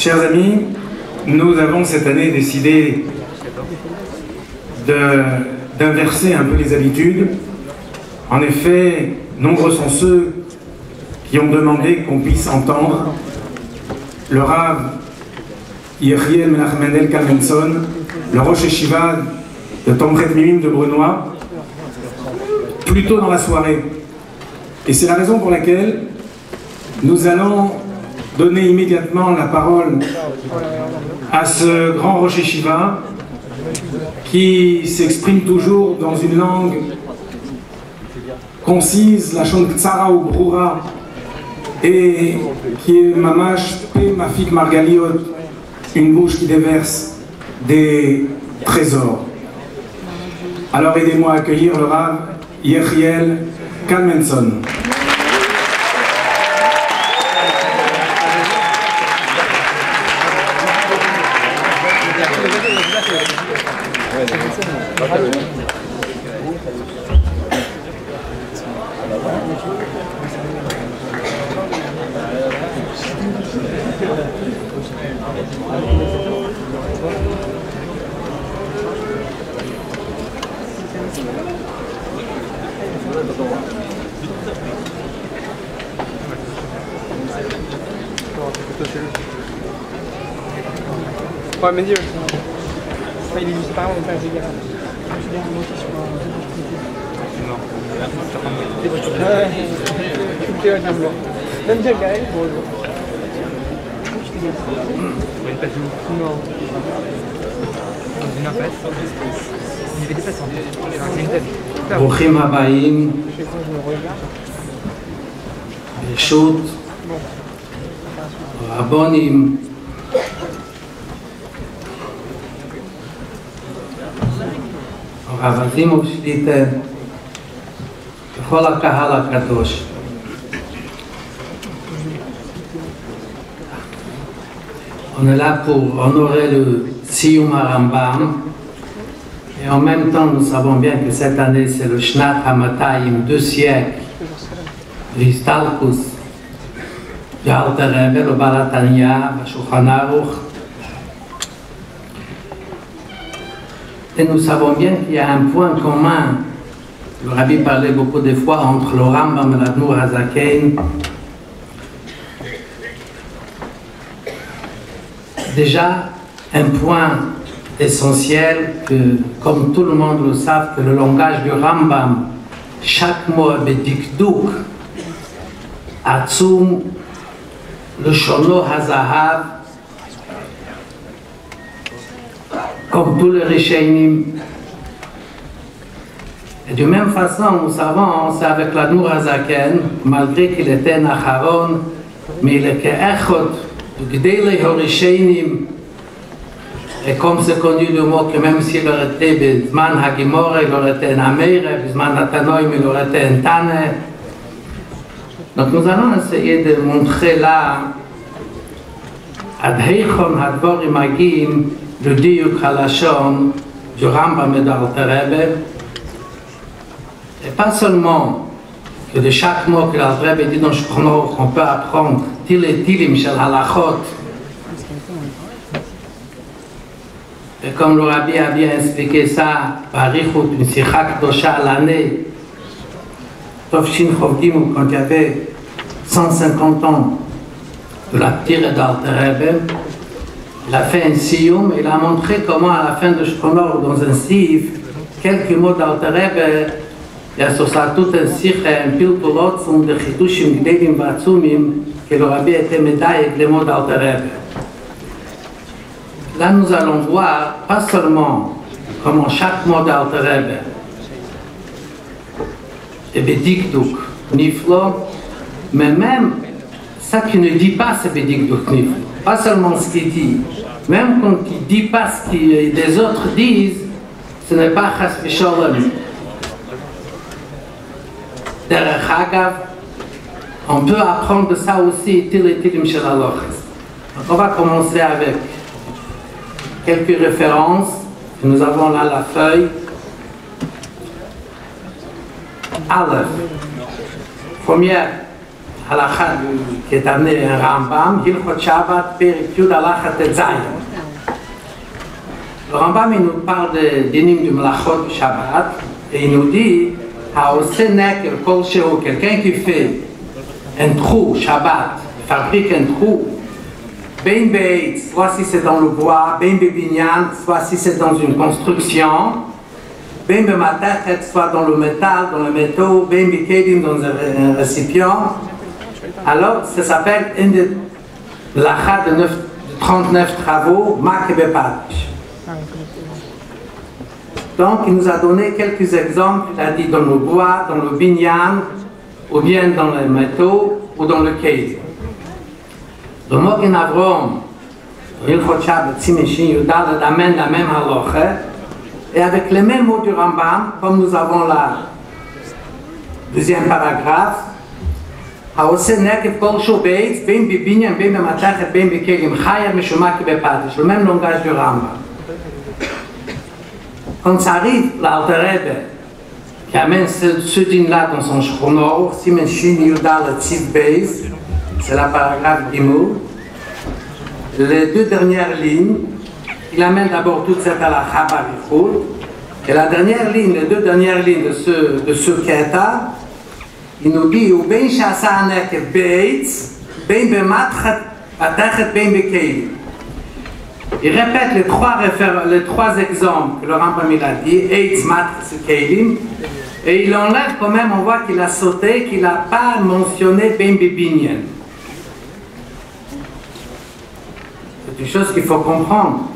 Chers amis, nous avons cette année décidé d'inverser un peu les habitudes. En effet, nombreux sont ceux qui ont demandé qu'on puisse entendre le Rav Yechiel Menachem Mendel Kalmenson, le Rosh Yeshiva de Tomret Mimim de Brunoy, plus tôt dans la soirée. Et c'est la raison pour laquelle nous allons donner immédiatement la parole à ce grand Rosh Yeshiva qui s'exprime toujours dans une langue concise, la chante Tzara ou Broura, et qui est Mamash Pe Mafik Margaliot, une bouche qui déverse des trésors. Alors aidez-moi à accueillir le Rav Yechiel Kalmenson. Ouais, mais Dieu. Il est juste pas on passe des gars. Même bien Gaël, bonjour. Non. ברוכים הבאים, ברשות רבונים, הרב זימוב שליט"א, וכל הקהל הקדוש. On est là pour honorer le Tziyum Rambam. Et en même temps, nous savons bien que cette année, c'est le Shnat HaMatayim, 2 siècles, l'Histalkus, le Alter Rebbe, le Baal HaTanya, le Shulchan Aruch. Et nous savons bien qu'il y a un point commun. Le Rabbi parlait beaucoup de fois entre le Rambam et l'Admour HaZaken. Déjà, un point essentiel que, comme tout le monde le sait, que le langage du Rambam, chaque mot est bedikduk, atzum, le shono hazahav, comme tous les rishénim. Et de même façon, nous savons, c'est avec l'Admour HaZaken, malgré qu'il était un acharon, mais il est qu'echot, gdei horishénim. Et comme c'est connu le mot que même s'il aurait été Bizman Hagimore, il aurait été un Ameire, Bizman Hatanoim, il aurait été un Tane. Donc nous allons essayer de montrer là Ad Heichon Hadvorim Agim, le Diuk Halashon du Rambam et d'Alter Rebbe. Et pas seulement que de chaque mot que l'Alter Rebbe dit dans Shulchan Aruch, on peut apprendre Tile Tilim Shel Halachot. Et comme le Rabbi a bien expliqué ça, par Richout, une Sikha Kedosha à l'année, Tovshin Chovdim, quand il y avait 150 ans de la tire d'Alter Rebbe, il a fait un siyum et il a montré comment à la fin de Shulchan Aruch, dans un sif, quelques mots d'Alter Rebbe, il y a sur ça tout un sikha, un piltulotzum de Chidushim Gdelim Vatsumim, que le Rabbi était médaillé avec les mots d'Alter Rebbe. Là, nous allons voir pas seulement comment chaque mot d'Alter Rebbe est bedikduk niflo, mais même ça qui ne dit pas c'est bedikduk niflo. Pas seulement ce qu'il dit, même quand il ne dit pas ce que les autres disent, ce n'est pas chas v'sholem. Derech Hagav, on peut apprendre de ça aussi Tile Tilim Shel Halochos. Donc on va commencer avec quelques références. Nous avons là la feuille. Aleph. Première, halakha qui est amené un Rambam, Hilchot Shabbat, Perek Yud halakha Tetzayin. Le Rambam il nous parle des dinim du Melachot du Shabbat et il nous dit Haoseh Nekel Kol Shehu, quelqu'un qui fait un trou Shabbat, fabrique un trou, Ben Beitz, soit si c'est dans le bois, Ben Bebinyan, soit si c'est dans une construction, Ben Bematachet, soit dans le métal, dans le métaux, Ben Bekedim, dans un récipient. Alors, ça s'appelle une lacha de 39 travaux, Makebepatish. Donc, il nous a donné quelques exemples. Il a dit dans le bois, dans le binyan, ou bien dans les métaux, ou dans le kelim. Le Mogen Avrom, Hilchot Shabbat, Siman Shin Yudal, amène la même halacha, et avec les mêmes mots du Rambam, comme nous avons la deuxième paragraphe, Haoseh Nekel Kol Shehu Beitz, Ben Bebinyan, Ben Bematachet, Ben Bekelim, Chayav Mishum Makebepatish, le même langage du Rambam. Quand ça arrive, l'Alter Rebbe, qui amène ce din-là dans son Shchonor, Siman Shin Yudal Tziv Beis, c'est la paragraphe Gimel, les deux dernières lignes, il amène d'abord toute cette halakha barichut, et la dernière ligne, les deux dernières lignes de ce Keta, il nous dit ou ben shasa nekev beitz, ben bematchet atachet ben bekelim. Il répète les trois exemples que le Rambam il a dit, Eitz, Match, Kelim, et il enlève quand même, on voit qu'il a sauté, qu'il n'a pas mentionné Ben Bebinyan. C'est une chose qu'il faut comprendre.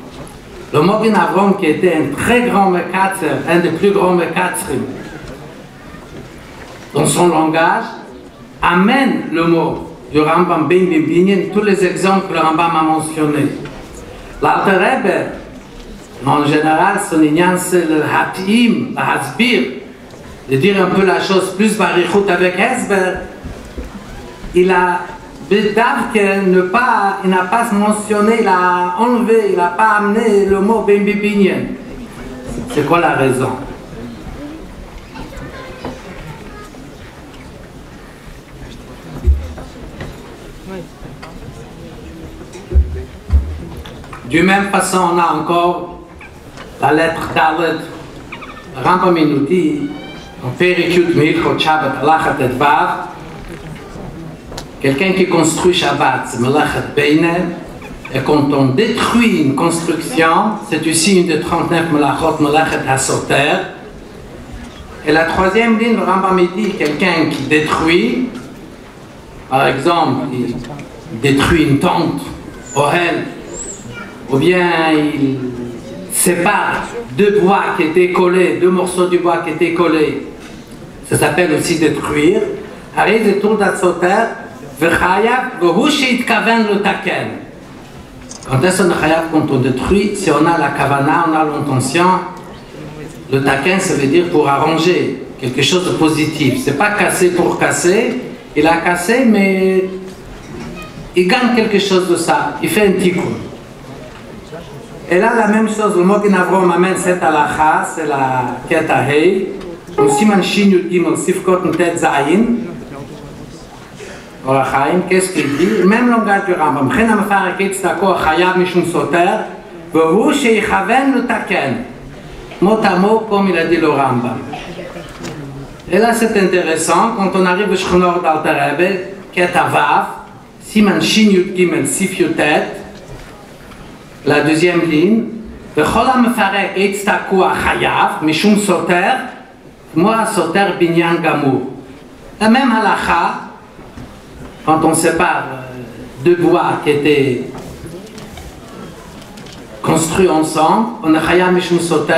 Le Mogen Avrom, qui était un très grand Mekatzer, un des plus grands Mekatzrim, dans son langage, amène le mot du Rambam Ben Bebinyan, tous les exemples que le Rambam a mentionnés. L'Alter Rebbe, en général, son ignan c'est le hatim, le hasbir, de dire un peu la chose plus barichut avec Hesber. Il a il n'a pas mentionné, il a enlevé, il n'a pas amené le mot Ben Bebinyan. C'est quoi la raison? De même façon, on a encore la lettre Dalet. Rambam nous dit, en Perek Yud Hilchot Shabbat halakha Tetvav, quelqu'un qui construit Shabbat, c'est Melachet Beine, et quand on détruit une construction, c'est aussi une des 39 Melachot, Melachet HaSoter. Et la troisième ligne, le Rambam dit, quelqu'un qui détruit, par exemple, il détruit une tente, Ohel, ou bien il sépare deux bois qui étaient collés, deux morceaux du bois qui étaient collés, ça s'appelle aussi détruire. Arrive le tour d'Atsoter, V'chayav, v'hu she'itkaven le taken. Quand est-ce qu'on a chayav quand on détruit? Si on a la kavana, on a l'intention, le taken ça veut dire pour arranger, quelque chose de positif. C'est pas casser pour casser, il a cassé mais il gagne quelque chose de ça, il fait un tikkun. Et là, la même chose, le Mogen Avrom amène cette halakha, c'est la Keta Hei, au Siman Shin Yud Gimel Sifkot Tet Zayin, Orachaim, qu'est-ce qu'il dit? Le même langage du Rambam. Chen Mefarek Eitz Tako Chayav Mishum Soter, V'hu she'ichaven le taken. Mot à mot, comme il a dit le Rambam. Et là, c'est intéressant, quand on arrive au Shchonor d'Alter Rebbe, Keta Vav, Siman Shin Yud Gimel Sif Yutet, la deuxième ligne, V'chol ha'mefarek eitz takua chayav, mishum soter, moi soter binyan gamur. La même halakha, quand on sépare deux bois qui étaient construits ensemble, on a chayav mishum soter,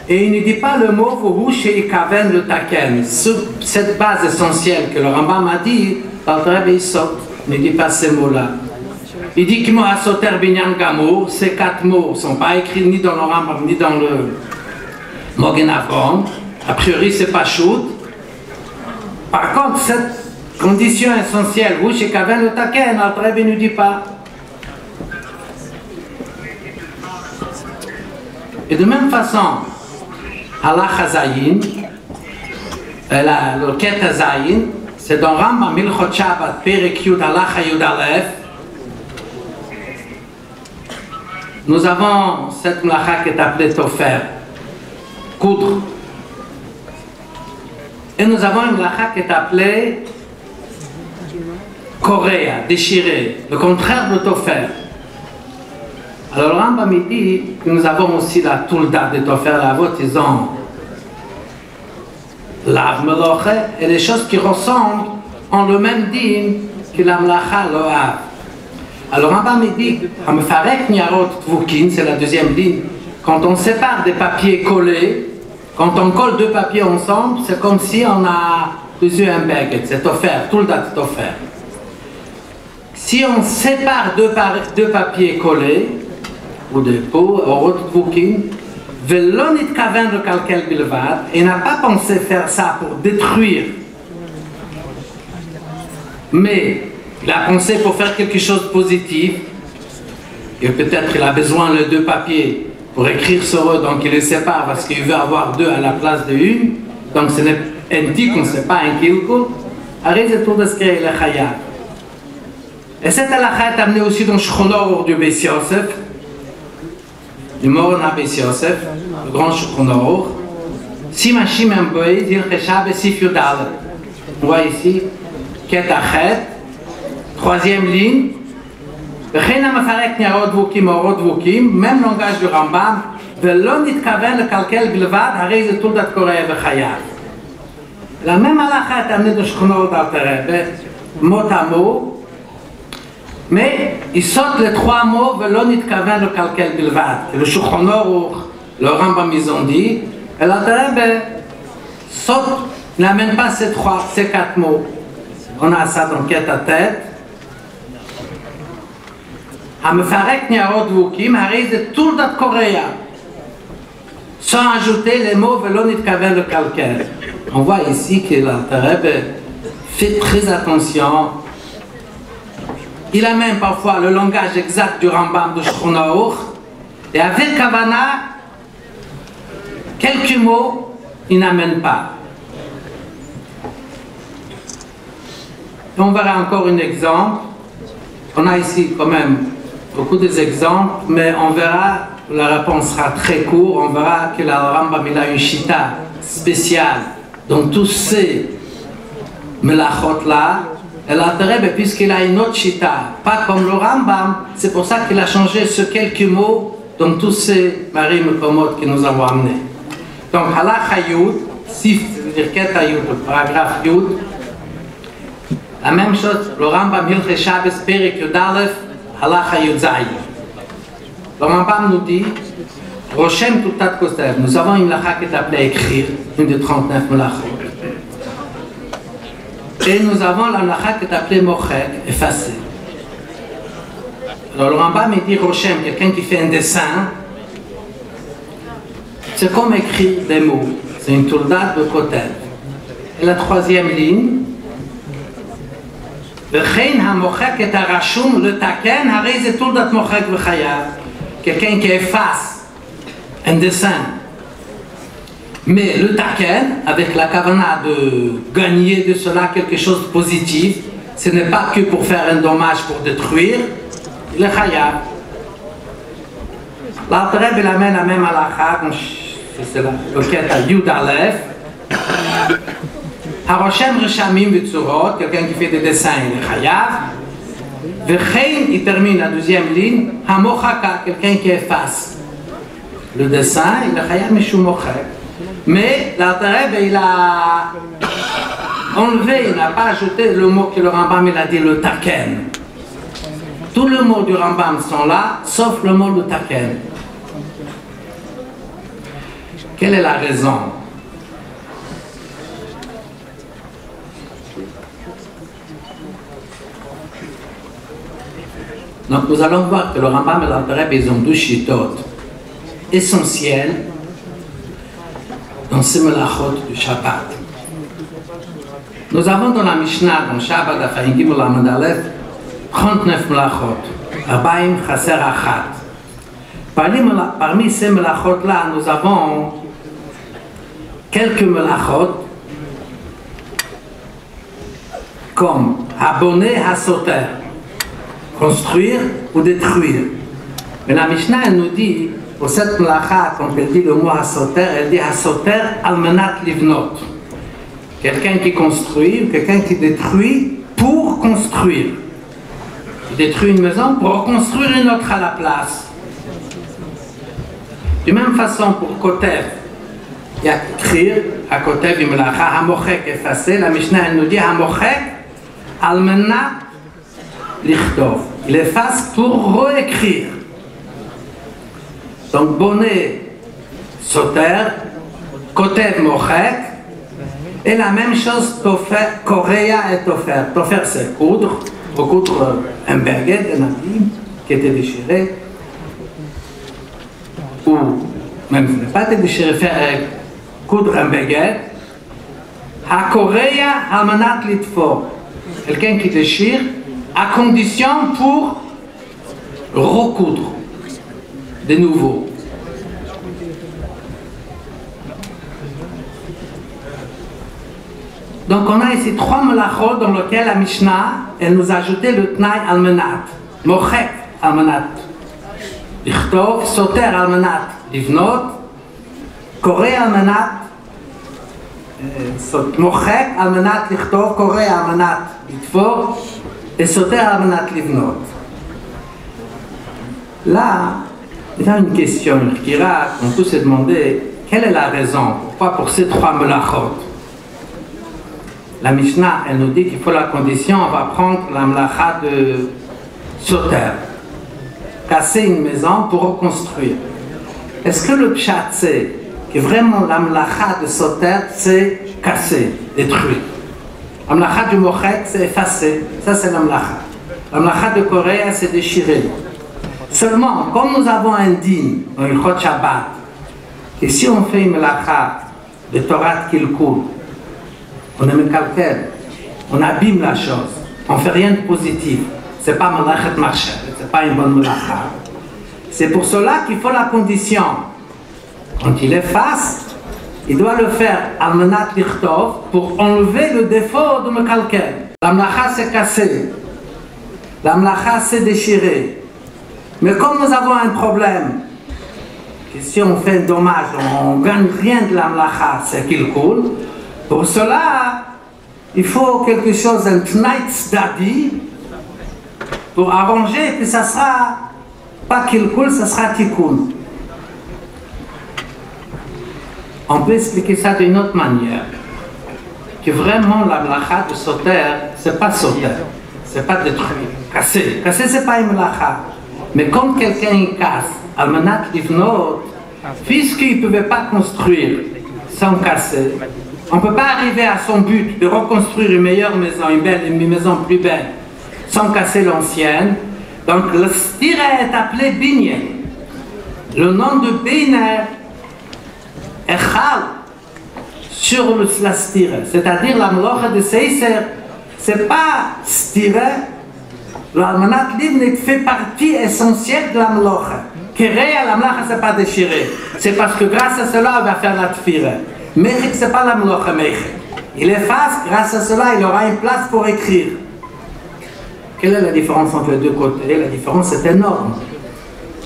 et il ne dit pas le mot v'hu she'ikaven le taken. Cette base essentielle que le Rambam a dit, l'Alter Rebbe il saute, ne dit pas ces mots-là. Il dit que moi, Soter Binyan Gamur, ces quatre mots ne sont pas écrits ni dans le Rambam ni dans le Mogen Avrom. A priori, c'est pas shoot. Par contre, cette condition essentielle, vous, chez Kaven le Taken, l'Alter Rebbe ne dit pas. Et de même façon, halakha Zayin, le Keta Zayin, c'est dans Rambam Hilchot Shabbat, Perek Yud Halacha Yud Aleph. Nous avons cette mlacha qui est appelée Tofer, coudre. Et nous avons une mlacha qui est appelée Korea, déchirer, le contraire de Tofer. Alors Rambam dit que nous avons aussi la Toulda de Tofer, la vote, ils ont l'Av Meloche, et les choses qui ressemblent ont le même din que la mlacha Loav. Alors Rambam dit, Hamefarek Niarot Tvukin, c'est la deuxième ligne, quand on sépare des papiers collés, quand on colle deux papiers ensemble, c'est comme si on a dessus un baguette, c'est offert, tout le date est offert. Si on sépare deux papiers collés, ou des pots, Orot Tvukin, Velon Nitkaven le Kalkel Bilvad, et n'a pas pensé faire ça pour détruire, mais il a pensé pour faire quelque chose de positif, et peut-être il a besoin de deux papiers pour écrire sur eux, donc il les sépare parce qu'il veut avoir deux à la place de une, donc ce n'est un tikkun, ce n'est pas un kilkul, arrête tout de ce qu'il est chayav. Et cette halakha est amenée aussi dans Shulchan Aruch du Beis Yosef, du Moron HaBeis Yosef, le grand Shulchan Aruch, Simashim Emboïd, Hilchot Besif Yudal. On voit ici, Ket Achet, troisième ligne, même langage du Rambam, la même halakha est amenée de Shulchan Aruch d'Alter Rebbe, mot à mot, mais il saute les trois mots, Velon nitkaven le kalkel bilvad. Le Shulchan Aruch, le Rambam, ils ont dit, et l'Alter Rebbe saute, n'amène pas ces quatre mots. On a ça dans Ket à tête. Hamefarek Niarot Tvukim, Harizet Tuldat Korea, sans ajouter les mots Velon nitkaven le kalkel. On voit ici que l'Alter Rebbe fait très attention. Il a même parfois le langage exact du Rambam de Shulchan Aruch, et avec Kavana, quelques mots, il n'amène pas. Et on verra encore un exemple. On a ici quand même beaucoup d'exemples, mais on verra, la réponse sera très courte, on verra que le Rambam il a une chita spéciale dans tous ces melachot là. Et l'Alter Rebbe, puisqu'il a une autre chita, pas comme le Rambam, c'est pour ça qu'il a changé ce quelques mots dans tous ces marim komot que nous avons amenés. Donc, halacha yud, sif, c'est-à-dire ket yud, le paragraphe yud, la même chose, le Rambam Hilchot Shabbos, Perek Yud Aleph, halacha yud zayin. Le Rambam nous dit, Roshem Tutat Kostev, nous avons une melacha qui est appelée écrire, une de 39 melachot. Et nous avons la melacha qui est appelée mochek, effacer. Alors le Rambam dit Roshem, quelqu'un qui fait un dessin, c'est comme écrire des mots, c'est une tourdat de côté. Et la troisième ligne, V'chein ha-mochek et ha-rashum le taken, harei ze tourdat mochek v'chayav. Quelqu'un qui efface un dessin. Mais le taken, avec la kavana de gagner de cela quelque chose de positif, ce n'est pas que pour faire un dommage, pour détruire, il est chayav. L'Alter Rebbe amène la même halakha, c'est le ket à Yud Aleph. Haroshem Reshamim Vitzurot, quelqu'un qui fait des dessins, il est chayav. V'chein, il termine la deuxième ligne, Hamochaka, quelqu'un qui efface le dessin, il est chayav Mishum Mochek. Mais l'Alter Rebbe, il a enlevé, il n'a pas ajouté le mot que le Rambam il a dit, le taken. Tous les mots du Rambam sont là, sauf le mot le taken. Quelle est la raison? Donc nous allons voir que le Rambam et l'Alter Rebbe, ils ont deux chitotes essentielles dans ces melachot du Shabbat. Nous avons dans la Mishnah, dans Shabbat, Afayim Gimel Amud Aleph, 39 melachot, Arbaim Chaser Achat. Parmi ces melachot-là, nous avons quelques melachot comme abonner à sauter, construire ou détruire. Mais la Mishnah elle nous dit, pour cette melacha, quand elle dit le mot hasoter, elle dit hasoter almenat livnot. Quelqu'un qui construit, quelqu'un qui détruit pour construire. Il détruit une maison pour reconstruire une autre à la place. De même façon pour Kotev, il y a écrire à Kotev Imelacha, Hamochek effacé, la Mishnah elle nous dit Hamochek almenat lichtov. Il efface pour réécrire. Donc bonnet, soter, Kotev mochek, et la même chose tofer, korea et tofer. Tofer c'est coudre, pour coudre un baguette, un habit qui était déchiré. Ou même si ce n'est pas déchiré, faire coudre un baguette. Ha-korea almanat litfor. Quelqu'un qui déchire, à condition pour recoudre de nouveau. Donc on a ici trois melachot dans lesquels la Mishnah elle nous a ajouté le tnaï almanat. Mochek almanat. Lichtov, soter almanat livnot, koré almanat, mochek almanat lichtov, koré almanat litfor, et soter almanat livnot. Là, il y a une question qui on peut se demander quelle est la raison, pourquoi pour ces trois melachot. La Mishnah, elle nous dit qu'il faut la condition, on va prendre la melacha de soter. Casser une maison pour reconstruire. Est-ce que le pshat c'est que vraiment la melacha de soter c'est casser, détruire? La melacha du mochet c'est effacer, ça c'est la melacha. La melacha de Corée c'est déchirer. Seulement, comme nous avons un din dans le Chot Shabbat, que si on fait une melacha de Torah Kilkul, on est mécalquel, on abîme la chose, on ne fait rien de positif. C'est pas melachet marché, c'est pas une bonne melacha. C'est pour cela qu'il faut la condition. Quand il efface, il doit le faire almenat lichtov pour enlever le défaut de mekalkel. La melacha c'est cassé, la melacha c'est déchiré. Mais comme nous avons un problème, que si on fait un dommage, on ne gagne rien de la melacha, c'est qu'il coule. Pour cela, il faut quelque chose, un tnaï tzedadi, pour arranger que ça sera pas kilkul, ça sera tikkun. On peut expliquer ça d'une autre manière, que vraiment la melacha de soter, c'est pas soter, c'est pas détruire, casser. Casser c'est pas une melacha. Mais quand quelqu'un casse, almanat livnot, puisqu'il ne pouvait pas construire sans casser, on ne peut pas arriver à son but de reconstruire une meilleure maison, une maison plus belle, sans casser l'ancienne. Donc le stire est appelé bigne. Le nom de bigne est chal sur la stire. C'est-à-dire la melacha de seiser, c'est pas stire. L'almanat livnot fait partie essentielle de la melacha. Kéréa, la melacha c'est pas déchiré. C'est parce que grâce à cela on va faire la tfira. Mechik, c'est pas la melacha mechik. Il efface, grâce à cela, il aura une place pour écrire. Quelle est la différence entre les deux côtés? La différence est énorme.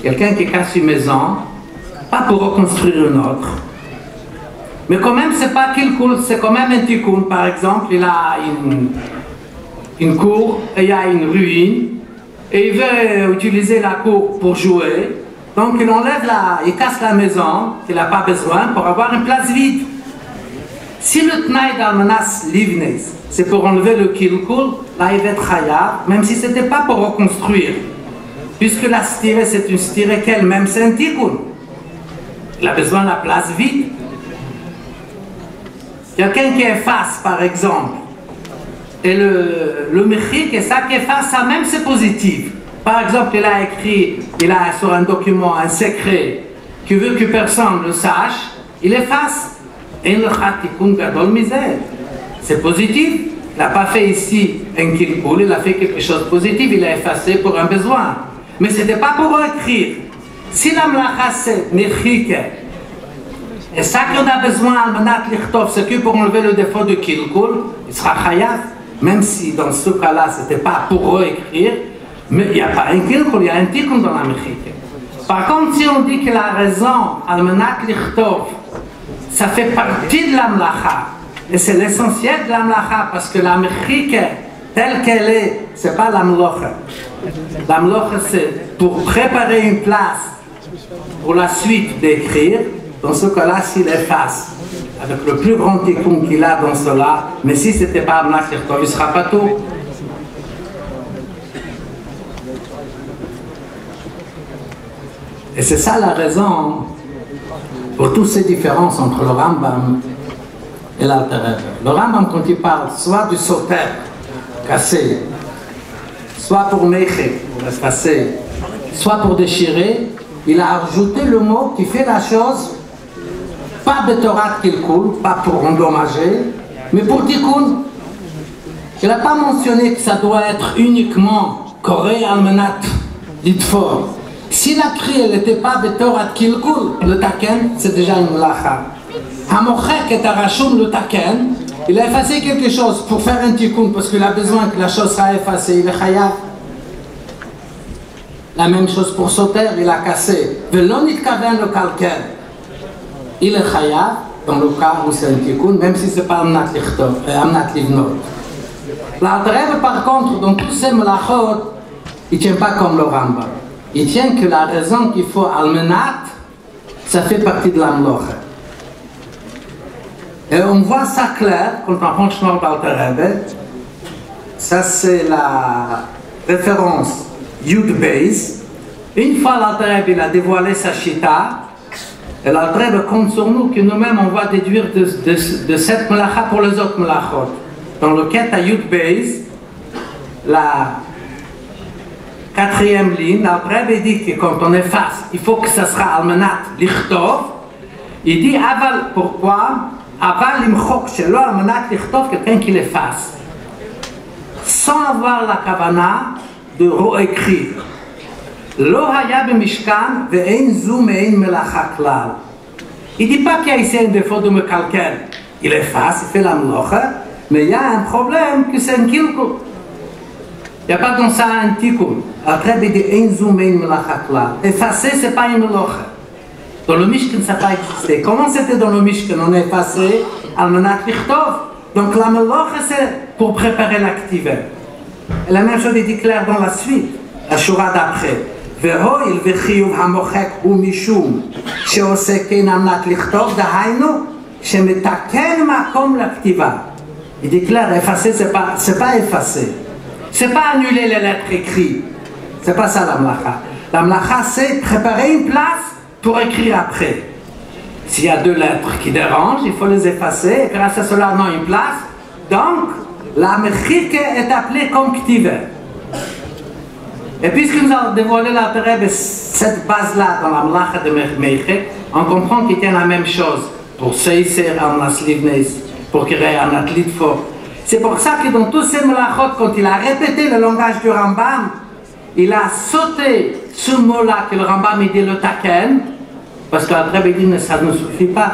Quelqu'un qui casse une maison, pas pour reconstruire une autre, mais quand même, c'est pas qu'il coule, c'est quand même un tikkun. Par exemple, il a une cour, et il y a une ruine, et il veut utiliser la cour pour jouer. Donc il enlève il casse la maison, qu'il n'a pas besoin, pour avoir une place vide. Si le tnaï d'almanas livnes, c'est pour enlever le kilkul, là il va être chayav, même si ce n'était pas pour reconstruire. Puisque la stire, c'est une stire qu'elle-même, c'est un tikkun. Il a besoin de la place vide. Quelqu'un qui efface, par exemple, et le mechik, et ça qui efface, ça même c'est positif. Par exemple, il a écrit, il a sur un document un secret qui veut que personne ne le sache, il efface. Et le chatikun gadol misère. C'est positif. Il n'a pas fait ici un kilkul, il a fait quelque chose de positif, il a effacé pour un besoin. Mais ce n'était pas pour écrire. Si la melacha c'est mechike, et ça qu'on a besoin, almanat lichtov, c'est que pour enlever le défaut de kilkul, il sera chayav. même si dans ce cas-là, ce n'était pas pour réécrire, mais il n'y a pas un kilkul, il y a un tikkun dans la mechike. Par contre, si on dit que la raison, al-menat lichtov, ça fait partie de la mlacha, et c'est l'essentiel de la mlacha, parce que la mechike, telle qu'elle est, ce n'est pas la mlocha. La mlocha, c'est pour préparer une place pour la suite d'écrire. Dans ce cas-là, s'il efface, avec le plus grand tikkun qu'il a dans cela, mais si ce n'était pas al-menat lichtov, il ne sera pas tout. Et c'est ça la raison pour toutes ces différences entre le Rambam et l'Alter Rebbe. Le Rambam, quand il parle soit du soter cassé, soit pour mécher, pour effacer, soit pour déchirer, il a ajouté le mot qui fait la chose, pas betorat kilkul, pas pour endommager, mais pour tikkun. Il n'a pas mentionné que ça doit être uniquement koré almenat litfor. Si la crie n'était pas betorat kilkul, le taken, c'est déjà une mlacha. Hamochek et arachum le taken, il a effacé quelque chose pour faire un tikkun, parce qu'il a besoin que la chose soit effacée, il est chayav. La même chose pour Soter, il a cassé. Velonit kaven le kalken, il est chayav, dans le cas où c'est un tikkun, même si ce n'est pas amnat livnot. L'Alter Rebbe, par contre, dans tous ces mlachot, il ne tient pas comme le Rambam. Il tient que la raison qu'il faut almenat, ça fait partie de la mlocha. Et on voit ça clair quand on prend le chemin d'Alter Rebbe. Ça c'est la référence Yud Beis. Une fois l'Alter Rebbe il a dévoilé sa chita, et l'Alter Rebbe compte sur nous que nous-mêmes on va déduire de cette melacha pour les autres melachot. Dans le quête à Yud Beis, la quatrième ligne, l'Alter Rebbe dit que quand on efface, il faut que ça sera almenat lichtov. Il dit aval, pourquoi? Aval limchok, chez le almenat lichtov, quelqu'un qui l'efface. Sans avoir la kavana de réécrire. Lo haya b'mishkan ve'ein zu me'ein melacha klal. Il dit pas qu'il y a ici un défaut de mekalkel. Il efface, il fait la mlocha, mais il y a un problème que c'est un kilkul. Il n'y a pas dans ça un tikkun. Après, il dit ein zu me'ein melacha klal. Effacer, ce n'est pas une mlocha. Dans le Mishkan, ça n'a pas existé. Comment c'était dans le Mishkan? On a effacé almenat lichtov. Donc la melacha, c'est pour préparer l'activé. Et la même chose est dit clair dans la suite, la shura d'après. Ve'hoil ve'chiyuv hamochek hu mishum she'oseh kein almenat lichtov dahaynu shemetaken makom l'activa. Il dit clair, effacer, c'est pas effacer. C'est pas annuler les lettres écrites. C'est pas ça la mlacha. La mlacha, c'est préparer une place pour écrire après. S'il y a deux lettres qui dérangent, il faut les effacer, et grâce à cela, on a une place. Donc, la mechike est appelée comme ktive. Et puisque nous avons dévoilé l'Alter Rebbe cette base-là dans la mlacha de Mechik, on comprend qu'il tient la même chose pour Seiser Almas Livnes, pour créer un athlète fort. C'est pour ça que dans tous ces mlachot, quand il a répété le langage du Rambam, il a sauté ce mot-là que le Rambam dit le taken, parce qu'après il dit ça ne suffit pas.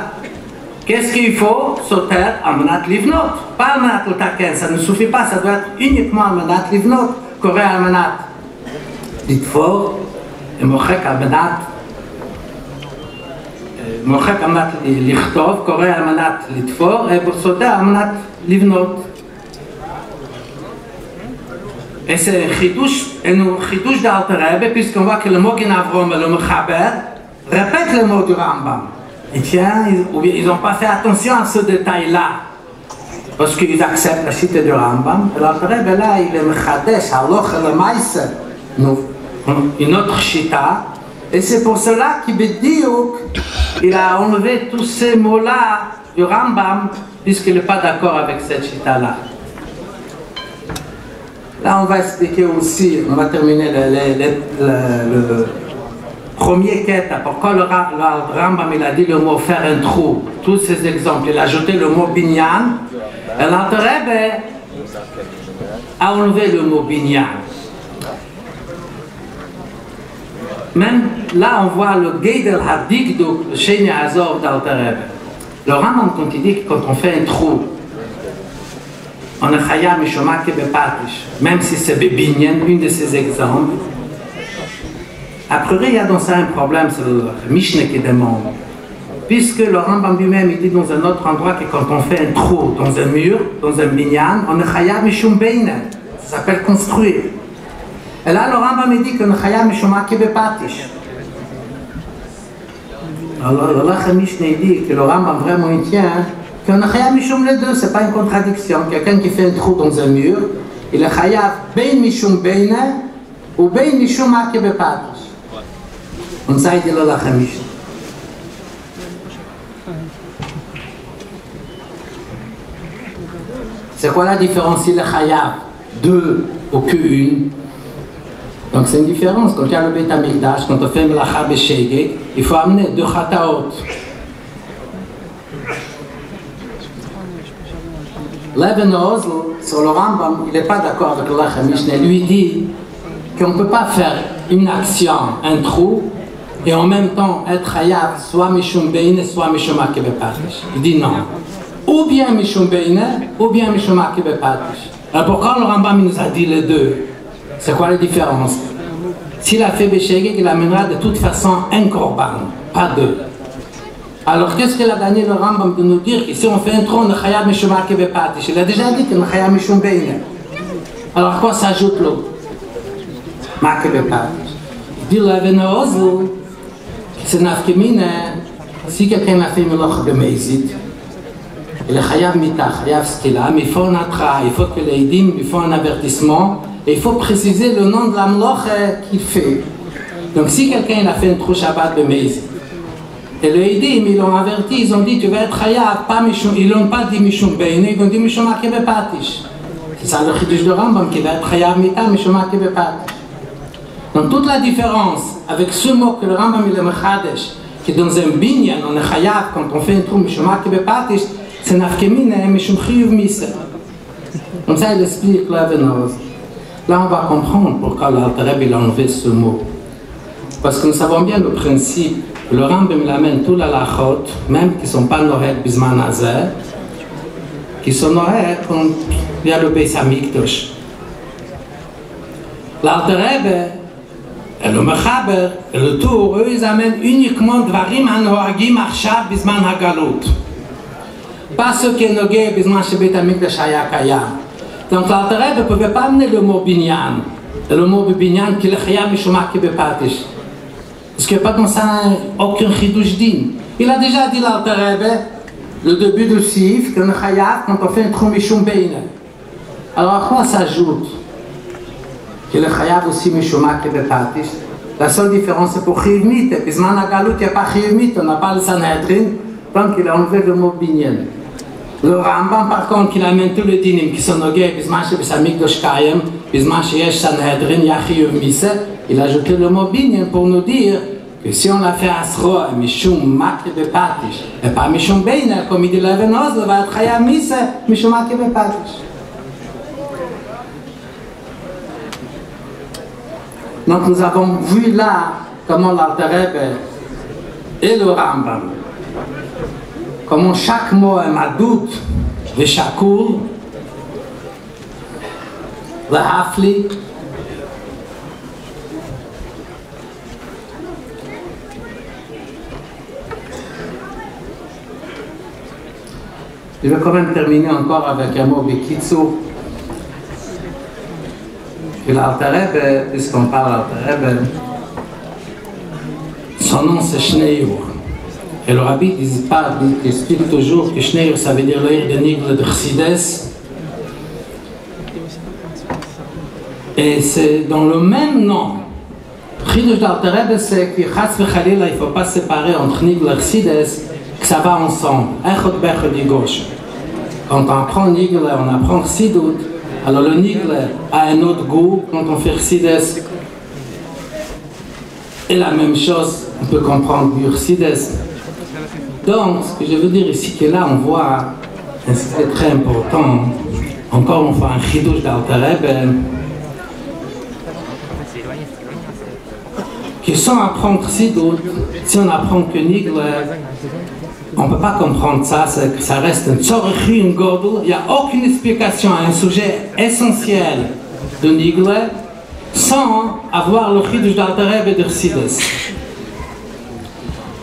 Qu'est-ce qu'il faut? Sauter almenat livnot, pas almenat le taken, ça ne suffit pas, ça doit être uniquement almenat livnot, koré almenat litfor, et mochek almenat lichtov, koré almenat litfor, et pour sauter almenat livnot. Et c'est un chidouche d'Alter Rebbe, puisqu'on voit que le mot Ginavrom et le Mechaber répètent le mot du Rambam. Ils n'ont pas fait attention à ce détail-là, parce qu'ils acceptent la chita du Rambam. Et l'Alter Rebbe là, il est Mechadesh, Haloch et le Maïs, une autre chita. Et c'est pour cela qu'il a enlevé tous ces mots-là du Rambam, puisqu'il n'est pas d'accord avec cette chita-là. Là, on va expliquer aussi, on va terminer le premier quête. Pourquoi le Rambam il a dit le mot faire un trou, tous ces exemples, il a ajouté le mot binyan, et l'Alter Rebbe a enlevé le mot binyan. Même là, on voit le Geidel Hadigduk, le Sheni Azov d'Alter Rebbe. Le Rambam, quand il dit que quand on fait un trou, on est Chaya Mishoma Kebepatish, même si c'est Bebinyan, une de ces exemples. Après, il y a dans ça un problème, c'est le Mishnah qui demande. Puisque le Rambam lui-même, il dit dans un autre endroit que quand on fait un trou dans un mur, dans un binyan, on est Chaya Mishum Beinen. Ça s'appelle construire. Et là, le Rambam il dit qu'on est Chaya Mishoma Kebepatish. Alors, le Mishnah dit que le Rambam vraiment il tient qu'on est Chaya Mishum les deux, c'est pas une contradiction. Quelqu'un qui fait un trou dans un mur, il est Chaya Ben Mishum Beinen ou Ben Mishum Kebepatish. Und ça, il dit le Mishnah. C'est quoi la différence si le Chayav, deux ou que une? Donc c'est une différence. Quand il y a le Beit HaMikdash, quand on fait Melacha B'Shegeg, il faut amener deux Chataot. L'Eben Ozl, sur le Rambam, il n'est pas d'accord avec le Mishnah. Lui dit qu'on ne peut pas faire une action, un trou, et en même temps être Chayav, soit Mishum Beine, soit Mishum Kebepatish. Il dit non. Ou bien Mishum Beine, ou bien Mishum Kebepatish. Alors pourquoi le Rambam nous a dit les deux? C'est quoi la différence? S'il a fait Beshegeg, il amènera de toute façon un korban, pas deux. Alors qu'est-ce qu'il a gagné le Rambam de nous dire que si on fait un trou, on est Chayav Mishum Kebepatish? Il a déjà dit qu'on est Chayav Mishum Beine. Alors à quoi s'ajoute l'autre? Kebepatish. Il dit l'Eben Ozl, c'est nafkemine, si quelqu'un a fait Meloch B'Meizid, il est Chayav Mita, Chayav Skila, mais il faut un atra, il faut que les Eidim, il faut un avertissement, et il faut préciser le nom de la Meloch qu'il fait. Donc si quelqu'un a fait un trou Shabbat B'Meizid, et les Eidim, ils l'ont averti, ils ont dit tu vas être Chayav, pas Mishum, ils l'ont pas dit Mishum Beine, ils ont dit Mishum Kebepatish. C'est ça le Chidush de Rambam, qui va être Chayav Mita, Mishum Kebepatish. Donc toute la différence avec ce mot que le Rambam il est Mechadesh, qui est dans un binyan, on est Chayav, quand on fait un trou Mishum Kebepatish, c'est Nafkemine, Mishum Chiyuv Misa. Comme ça il explique l'Eben Ozl. Là on va comprendre pourquoi l'Alter Rebbe il a enlevé ce mot. Parce que nous savons bien le principe, le Rambam il amène tout la lachot, même qui ne sont pas Noël Bisman Hazer, qui sont Noël quand il y a le Beis HaMikdash. L'Alter Rebbe et le Mechaber et le Tour, eux, ils amènent uniquement Dvarim Anohagim Achshav Bisman Hagalut. Pas ce qui est Nogé Bisman Shebet HaMikdash Haya Kayam. Donc l'Alter Rebbe ne pouvait pas amener le mot Binyan. Et le mot Binyan qui est le Chayav Mishum Kebepatish. Parce qu'il n'y a pas dans ça aucun Chidush Din. Il a déjà dit l'Alter Rebbe, le début du Sif, que le Chayav, quand on fait un trou Mishum Beine. Alors à quoi s'ajoute que le Chayav aussi Mishum Kebepatish? La seule différence c'est pour Chiv Mit. Et Bisman Hagalut, il n'y a pas Chiv Mit, on n'a pas le Sanhedrin, donc il a enlevé le mot Binyan. Le Rambam par contre, il amène tous les dinim qui sont nogés, Bisman Shebet HaMikdash Kayem, Bisman Sheyesh Sanhedrin, Yachiv Misa, il a ajouté le mot Binyan pour nous dire que si on l'a fait Asro, Mishum Kebepatish, et pas Mishum Beine, comme il dit l'Eben Ozl, va être Chayav Misa, Mishum Kebepatish. Donc nous avons vu là comment l'Alter Rebbe et le Rambam, comment chaque mot est madout, le shakur, le hafli. Je vais quand même terminer encore avec un mot Bekitsu. Et l'Alter Rebbe, puisqu'on parle d'Alter Rebbe, son nom c'est Shneur. Et le Rabbi il explique toujours que Shneur ça veut dire l'œil de Nigle de Chsides. Et c'est dans le même nom. Chidush d'Alter Rebbe c'est que Chas v'Chalila il ne faut pas séparer entre Nigle et Chsides, que ça va ensemble. Echot bechot yigosh. Quand on apprend Nigle, on apprend Chsidut. Alors le Nigle a un autre goût quand on fait Chsides. Et la même chose, on peut comprendre du Chsides. Donc, ce que je veux dire ici, que là on voit, et c'est très important, encore on fait un Chidush d'Alter Rebbe, que sans apprendre Chsidut, si on apprend que Nigle, on ne peut pas comprendre ça, ça reste un tzorich, un godel. Il n'y a aucune explication à un sujet essentiel de Nigle sans avoir le chidush d'Alter Rebbe et de Chassidus.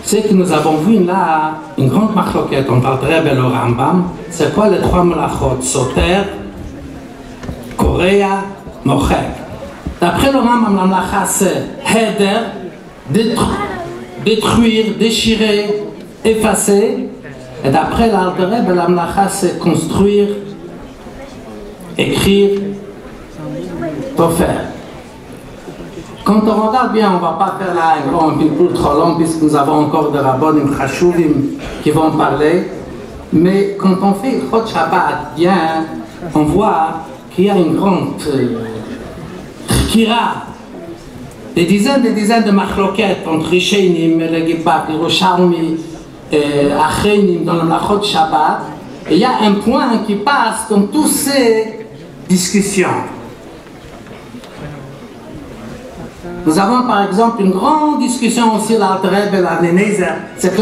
C'est que nous avons vu là une grande machloket entre Alter Rebbe et le Rambam. C'est quoi les trois melachot? Soter, Korea, Mochek. D'après le Rambam, la melacha c'est Heder, détruire, déchirer, effacer. Et d'après l'Alter Rebbe, la melacha c'est construire, écrire, faire. Quand on regarde bien, on ne va pas faire là un grand pilpul trop long puisque nous avons encore des rabbonim chashuvim qui vont parler. Mais quand on fait Chod Shabbat bien, on voit qu'il y a une grande kira, des dizaines de machloket entre Rishenim, le Gibat, le Roshalmi, Achrenim dans le Chod Shabbat. Et il y a un point qui passe dans toutes ces discussions. Nous avons par exemple une grande discussion aussi à l'Alter Rebbe et la Nenezer. C'est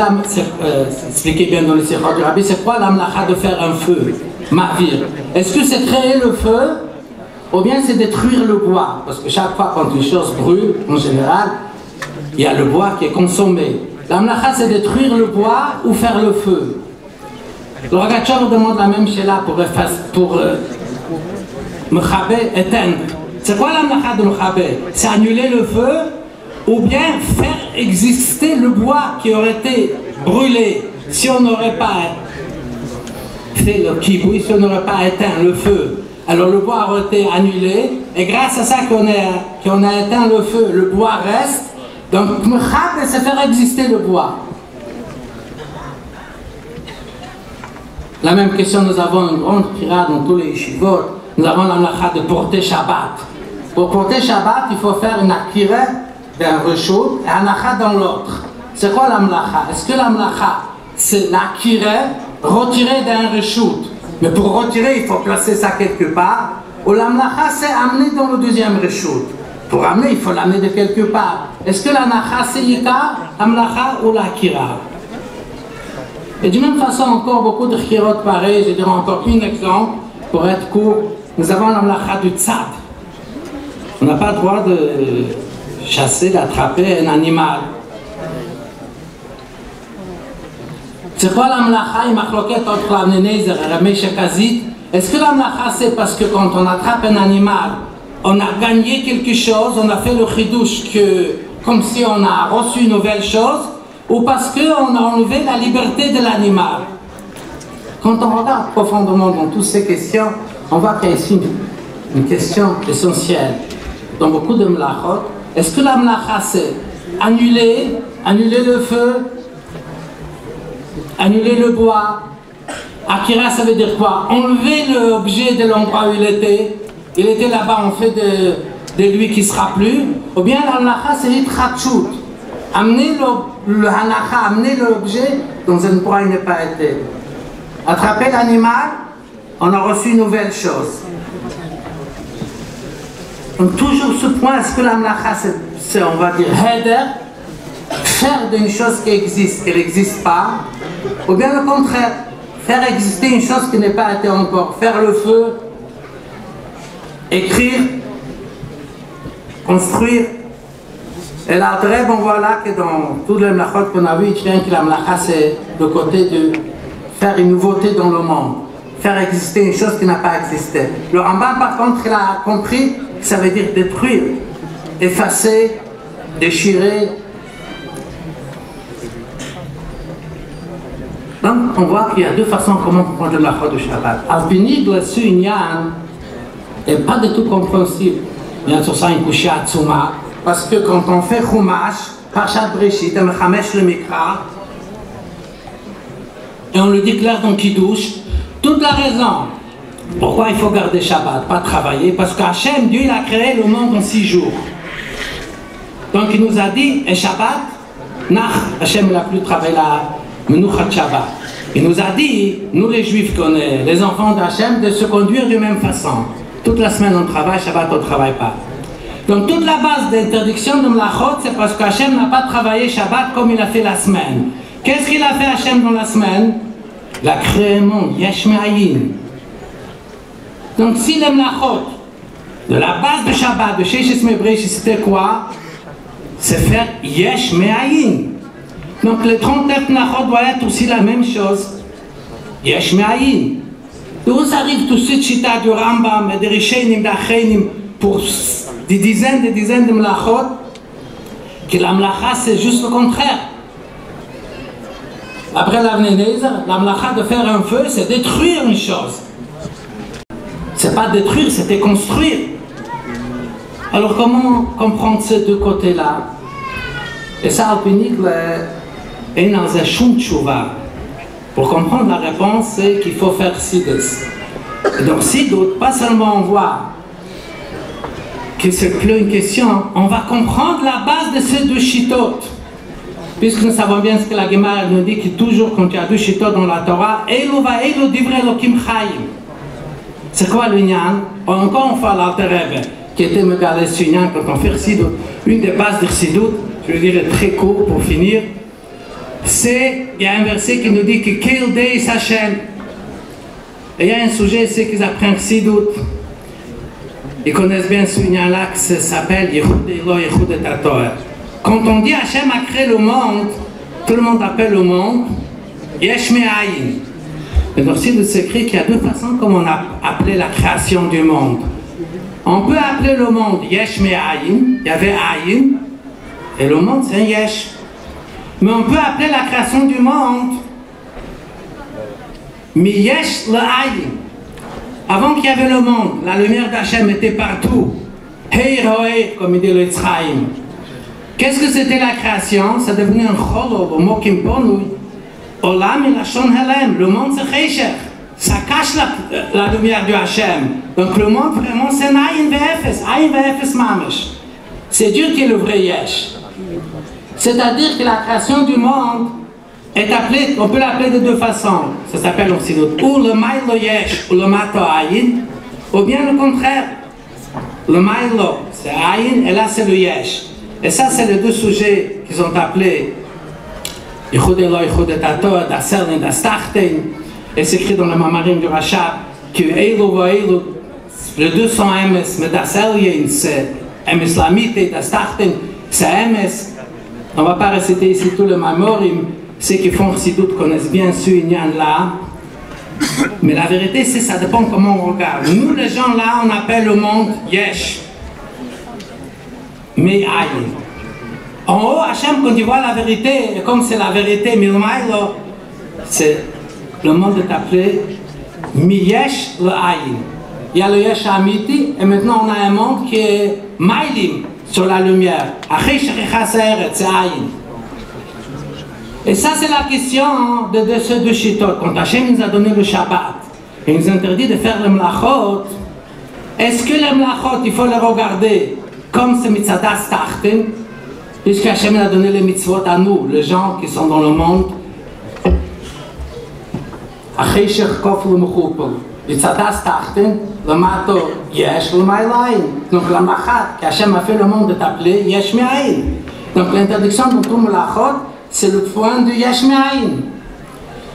expliqué bien dans le Sichot du Rabbi, c'est quoi la melacha de faire un feu, mavir? Est-ce que c'est créer le feu ou bien c'est détruire le bois? Parce que chaque fois quand une chose brûle, en général, il y a le bois qui est consommé. La melacha c'est détruire le bois ou faire le feu. Le Rogatchover demande la même chose là pour Mechabé, éteindre. C'est quoi la melacha de Mechabé? C'est annuler le feu ou bien faire exister le bois qui aurait été brûlé si on n'aurait pas fait le kiboui, si on n'aurait pas éteint le feu. Alors le bois aurait été annulé et grâce à ça qu'on a éteint le feu, le bois reste. Donc Mechabé c'est faire exister le bois. La même question, nous avons une grande kira dans tous les yeshivot. Nous avons la melacha de porter Shabbat. Pour porter Shabbat, il faut faire une akira d'un reshut et un akha dans l'autre. C'est quoi la melacha? Est-ce que la melacha, c'est l'akira, retirer d'un reshut? Mais pour retirer, il faut placer ça quelque part. Ou la melacha, c'est amener dans le deuxième reshut. Pour amener, il faut l'amener de quelque part. Est-ce que la melacha, c'est yika, la melacha ou l'akira? Et de même façon, encore beaucoup de chirot pareils. Je dirais encore un exemple pour être court. Nous avons la melacha du tzad. On n'a pas le droit de chasser, d'attraper un animal. C'est quoi la melacha? Il m'a cloqué entre la Nenezer et la Meshakazit. Est-ce que la melacha c'est parce que quand on attrape un animal, on a gagné quelque chose, on a fait le chidouche comme si on a reçu une nouvelle chose, ou parce qu'on a enlevé la liberté de l'animal? Quand on regarde profondément dans toutes ces questions, on voit qu'il y a ici une question essentielle. Dans beaucoup de melachot, est-ce que la melacha c'est annuler le feu, annuler le bois? Akira ça veut dire quoi? Enlever l'objet de l'endroit où il était là-bas, on fait de lui qui ne sera plus. Ou bien la melacha c'est l'itratchut, amener le hanacha, amener l'objet dans un endroit où il n'a pas été. Attraper l'animal, on a reçu une nouvelle chose. Donc toujours ce point, est-ce que la melacha c'est on va dire heder, faire d'une chose qui existe, qu'elle n'existe pas, ou bien le contraire, faire exister une chose qui n'est pas été encore, faire le feu, écrire, construire. Et l'Alter Rebbe, on voit là que dans tous les melachot qu'on a vu, il tient que la melacha c'est le côté de faire une nouveauté dans le monde, faire exister une chose qui n'a pas existé. Le Rambam par contre il a compris que ça veut dire détruire, effacer, déchirer. Donc on voit qu'il y a deux façons comment comprendre le melachot de Shabbat. Alpinig là-dessus il y a et pas du tout compréhensible. Il y a sur ça une couche à Tsuma. Parce que quand on fait Chumash, Parashat Breshit, Mechamesh le Mikra, et on le déclare dans Kiddush, toute la raison pourquoi il faut garder Shabbat, pas travailler, parce qu'Hachem, Dieu, il a créé le monde en 6 jours. Donc il nous a dit, et Shabbat, Nach, Hachem n'a plus travaillé la Menuchat Shabbat. Il nous a dit, nous les Juifs qu'on est, les enfants d'Hachem, de se conduire de la même façon. Toute la semaine on travaille, Shabbat on ne travaille pas. Donc toute la base d'interdiction de Melachot, c'est parce qu'Hachem n'a pas travaillé Shabbat comme il a fait la semaine. Qu'est-ce qu'il a fait Hachem dans la semaine? Il a créé un monde, Yesh Me'ayin. Donc si les mlachot, de la base de Shabbat, de Sheshes Mebreshis, c'était quoi? C'est faire Yesh Me'ayin. Donc les 39 mlachot doivent être aussi la même chose. Yesh Me'ayin. D'où ça arrive tout ce chita du Rambam, des Rishenim, d'Achrenim, pour des dizaines de mlachot, que la mlacha c'est juste le contraire. Après l'Avnenezer, la mlacha de faire un feu, c'est détruire une chose. C'est pas détruire, c'était construire. Alors comment comprendre ces deux côtés-là? Et ça, Alpinik, est dans un shum tshuva. Pour comprendre la réponse, c'est qu'il faut faire sidus. Et donc sidus, pas seulement on voit que c'est plus une question, on va comprendre la base de ces deux shittot. Puisque nous savons bien ce que la Gemara nous dit, que toujours quand il y a deux shittot dans la Torah, Elu va Elu divrei Elokim chayim. C'est quoi l'Inyan? Encore une fois l'Alter Rebbe, qui était mégalé sur l'Inyan quand on fait sidut. Une des bases de sidut, je veux dire très court pour finir, c'est, il y a un verset qui nous dit que Kel Deis Hashem. Et il y a un sujet, c'est qu'ils apprennent sidut. Ils connaissent bien ce lien-là qui s'appelle Yehud Elo, Yehud et Torah. Quand on dit Hashem a créé le monde, tout le monde appelle le monde Yesh Me'ayin. Et donc c'est écrit qu'il y a deux façons comme on a appelé la création du monde. On peut appeler le monde Yesh Me'ayin, il y avait Ayin, et le monde c'est un Yesh. Mais on peut appeler la création du monde Mi-Yesh le-Ayin. Avant qu'il y avait le monde, la lumière d'Hachem était partout. Hey Roé, comme il dit le Yitzchaïm. Qu'est-ce que c'était la création? Ça devenait un cholo, au mot Kimponu. Olam et la Shon Helem. Le monde c'est Cheshech. Ça cache la lumière du Hachem. Donc le monde vraiment c'est Ayin Ve'efes Mamesh. C'est Dieu qui est le vrai Yesh. C'est-à-dire que la création du monde est appelée, on peut l'appeler de deux façons. Ça s'appelle aussi ou le Maïlo Yesh ou le Mato Ayin, ou bien le contraire. Le Maïlo, c'est Ayin, et là c'est le Yesh. Et ça, c'est les deux sujets qu'ils ont appelés Yehud Elo, Yehud et Torah, d'Aselin, d'Astachten. Et c'est écrit dans le Mamarim du Rachab que Elu va Elu, les deux sont Emes, mais d'Aselin, c'est Emes Lamite, d'Astachten, c'est Emes. On ne va pas réciter ici tout le Mamorim. Ceux qui font Chassidut connaissent bien ce Inyan-là. Mais la vérité, c'est ça dépend comment on regarde. Nous, les gens là, on appelle le monde Yesh. Mais Ayin. En haut, Hachem, quand il voit la vérité, et comme c'est la vérité, Milmaïlo, c'est le monde est appelé Mi-Yesh le Ayin. Il y a le Yesh Amiti, et maintenant on a un monde qui est Maïlim sur la lumière. Achei Shericha Se'eret, c'est Ayin. Et ça, c'est la question de ces deux shittot. Quand Hachem nous a donné le Shabbat, et nous interdit de faire les mlachot, est-ce que les mlachot, il faut les regarder comme c'est mitzadas tachten, puisque Hachem nous a donné les mitzvot à nous, les gens qui sont dans le monde, Achei Shechkof le Mechupel, mitzadas tachten, le mato Yesh le Mailayin. Donc la mlachat qu'Hachem a fait le monde est appelé Yesh Me'ayin. Donc l'interdiction de tout mlachot, c'est le point du Yesh Me'ayin.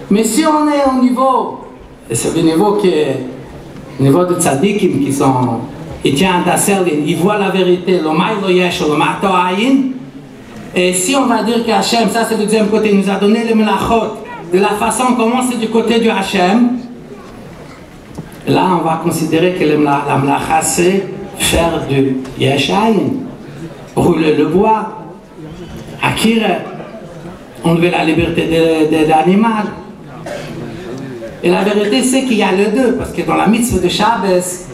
Mais si on est au niveau, et c'est le niveau qui est le niveau de tzadikim qui sont, ils tiennent à Selin, ils voient la vérité, le Maïlo Yesh, le Mato Ayin, et si on va dire que Hachem, ça c'est le deuxième côté, il nous a donné les melachot, de la façon comment c'est du côté du Hachem, là on va considérer que la melacha c'est faire du Yesh Ayin, brûler le bois, Akira, enlever la liberté de l'animal. Et la vérité c'est qu'il y a les deux, parce que dans la mitzvah de Shabbos,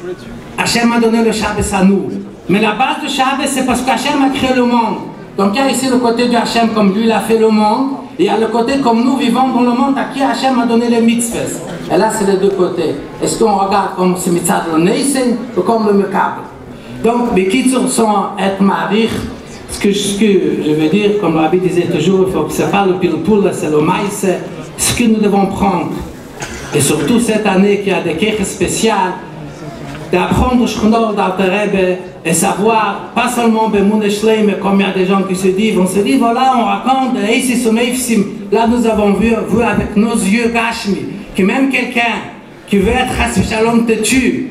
Hachem a donné le Shabbos à nous. Mais la base de Shabbos c'est parce qu'Hachem a créé le monde. Donc il y a ici le côté du Hachem comme lui il a fait le monde, et il y a le côté comme nous vivons dans le monde à qui Hachem a donné les mitzvahs. Et là c'est les deux côtés. Est-ce qu'on regarde comme c'est mitzvah le Neisen ou comme le Mekabel? Donc les kitzur sont être marich. Ce que je veux dire, comme le Rabbi disait toujours, il faut que ce n'est pas le pilpoul, c'est le maïs, ce que nous devons prendre. Et surtout cette année qu'il y a des quêtes spéciales, d'apprendre Shchonot d'Alter Rebbe et savoir, pas seulement Bemoune Shleim, mais comme il y a des gens qui se disent, on se dit, voilà, on raconte Eisis ou Meifsim. Là, nous avons vu avec nos yeux Gashmi, que même quelqu'un qui veut être Chas V'Shalom têtu,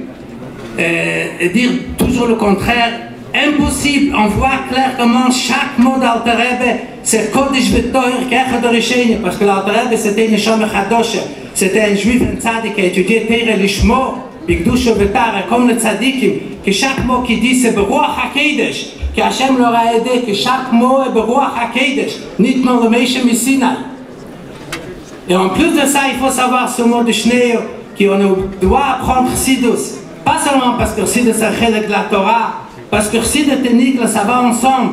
et dire toujours le contraire, impossible. On voit clairement chaque mot d'Alter Rebbe, c'est Kodesh V'Toir Kechad Orisheni, parce que l'Alter Rebbe c'était une Neshama Chadoshe, c'était un juif, un tzaddik qui a étudié Teire Lishmo, Bigdusha V'Tar, comme le tzaddikim, que chaque mot qui dit c'est Beruach HaKodesh, que Hachem leur a aidé, que chaque mot est Beruach HaKodesh, Nitno L'Meishem Misinai. Et en plus de ça, il faut savoir ce mot de Shneur, qu'on doit apprendre Chassidus, pas seulement parce que Chassidus est Chelek de la Torah, parce que Chassidus et Nigla, ça va ensemble.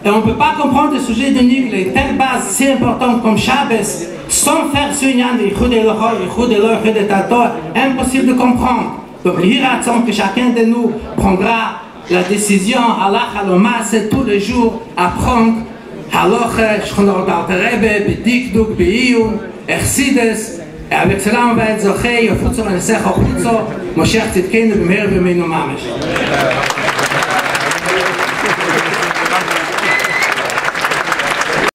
Et on ne peut pas comprendre le sujet de Nigla, une telle base si importante comme Shabbos, sans faire ce lien de Yichud Elohoi, Yichud Elohoi, Yichud Etator, impossible de comprendre. Donc, l'Hiratzon que chacun de nous prendra la décision, Allah Haloma, c'est tous les jours apprendre Haloche, Shchonot d'Alter Rebbe, B'dikduk, B'iyun, Chassidus. Et avec cela, on va être Zochei, Yofutzo, Nesech, Ochutzo, Moshiach Tzidkenu, B'meir, B'meinu Mamesh.